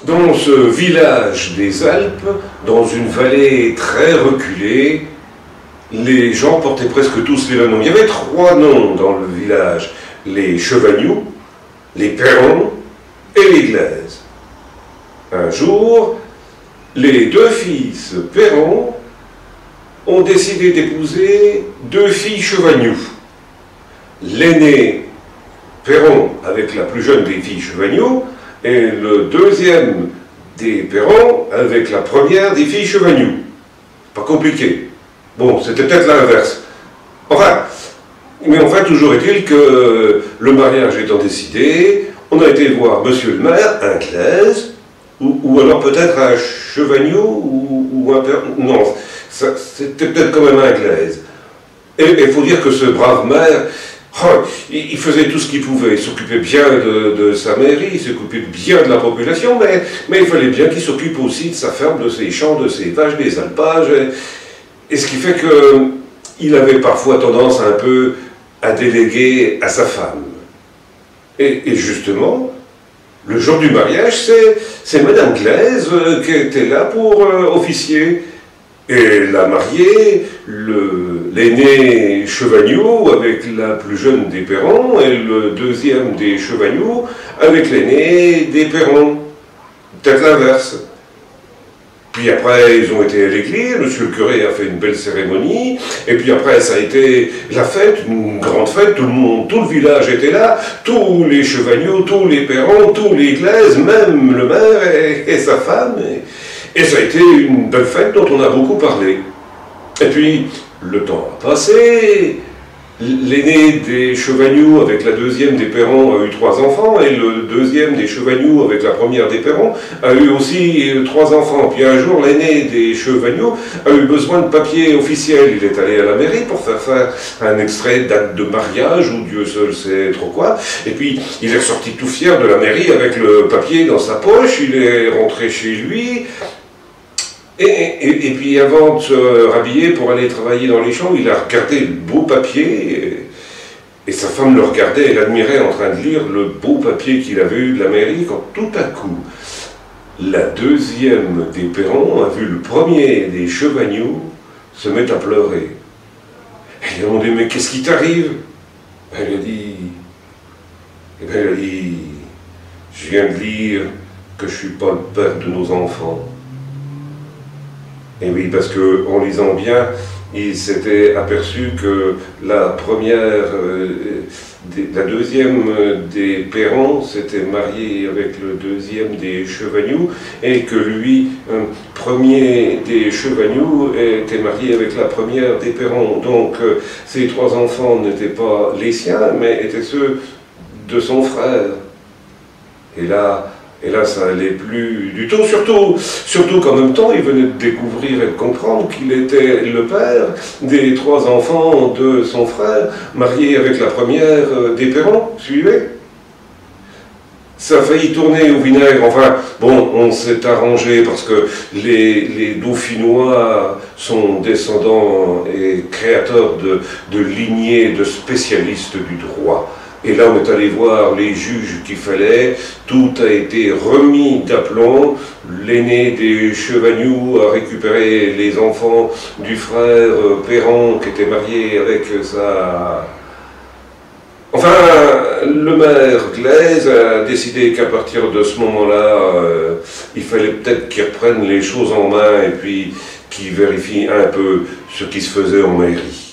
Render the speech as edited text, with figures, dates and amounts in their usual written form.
Dans ce village des Alpes, dans une vallée très reculée, les gens portaient presque tous les mêmes noms. Il y avait 3 noms dans le village, les Chevagnoux, les Perrons et les Glaises. Un jour, les 2 fils Perrons ont décidé d'épouser 2 filles Chevagnoux. L'aîné Perron avec la plus jeune des filles Chevagnoux, et le deuxième des Perrons avec la première des filles Chevagnoux. Pas compliqué. Bon, c'était peut-être l'inverse. Mais enfin, toujours est-il que le mariage étant décidé, on a été voir monsieur le maire, un Glaise, ou alors peut-être un Chevagnoux, ou un Perron. Non, c'était peut-être quand même un Glaise. Et il faut dire que ce brave maire, il faisait tout ce qu'il pouvait, il s'occupait bien de sa mairie, il s'occupait bien de la population, mais il fallait bien qu'il s'occupe aussi de sa ferme, de ses champs, de ses vaches, des alpages, et ce qui fait qu'il avait parfois tendance un peu à déléguer à sa femme. Et justement, le jour du mariage, c'est Madame Glaise qui était là pour officier. Et elle a marié l'aîné Chevagnoux avec la plus jeune des Perrons et le deuxième des Chevagnoux avec l'aîné des Perrons. Peut-être l'inverse. Puis après, ils ont été à l'église, monsieur le curé a fait une belle cérémonie, et puis après, ça a été la fête, une grande fête, tout le village était là, tous les Chevagnoux, tous les Perrons, tous les Glaises, même le maire et sa femme. Et ça a été une belle fête dont on a beaucoup parlé. Et puis, le temps a passé, l'aîné des Chevagnoux avec la deuxième des Perrons a eu 3 enfants, et le deuxième des Chevagnoux avec la première des Perrons a eu aussi 3 enfants. Puis un jour, l'aîné des Chevagnoux a eu besoin de papier officiel. Il est allé à la mairie pour faire un extrait de date de mariage, ou Dieu seul sait trop quoi. Et puis, il est ressorti tout fier de la mairie avec le papier dans sa poche, il est rentré chez lui. Et puis avant de se rhabiller pour aller travailler dans les champs, il a regardé le beau papier, et sa femme le regardait, elle admirait en train de lire le beau papier qu'il avait eu de la mairie, quand tout à coup, la deuxième des Perrons a vu le premier des Chevagnoux se mettre à pleurer. Elle lui a demandé, mais qu'est-ce qui t'arrive? Elle lui a dit, je viens de lire que je ne suis pas le père de nos enfants. Et oui, parce qu'en lisant bien, il s'était aperçu que la deuxième des Perrons s'était mariée avec le deuxième des Chevagnoux, et que lui, premier des Chevagnoux, était marié avec la première des Perrons. Donc, ces 3 enfants n'étaient pas les siens, mais étaient ceux de son frère. Et là, ça n'allait plus du tout, surtout qu'en même temps, il venait de découvrir et de comprendre qu'il était le père des 3 enfants de son frère, marié avec la première des Perrons, suivez. Ça a failli tourner au vinaigre, enfin, bon, on s'est arrangé parce que les Dauphinois sont descendants et créateurs de lignées de spécialistes du droit. Et là, on est allé voir les juges qu'il fallait, tout a été remis d'aplomb, l'aîné des Chevagnoux a récupéré les enfants du frère Perron qui était marié avec sa... Enfin, le maire Glaise a décidé qu'à partir de ce moment-là, il fallait peut-être qu'il reprenne les choses en main et puis qu'il vérifie un peu ce qui se faisait en mairie.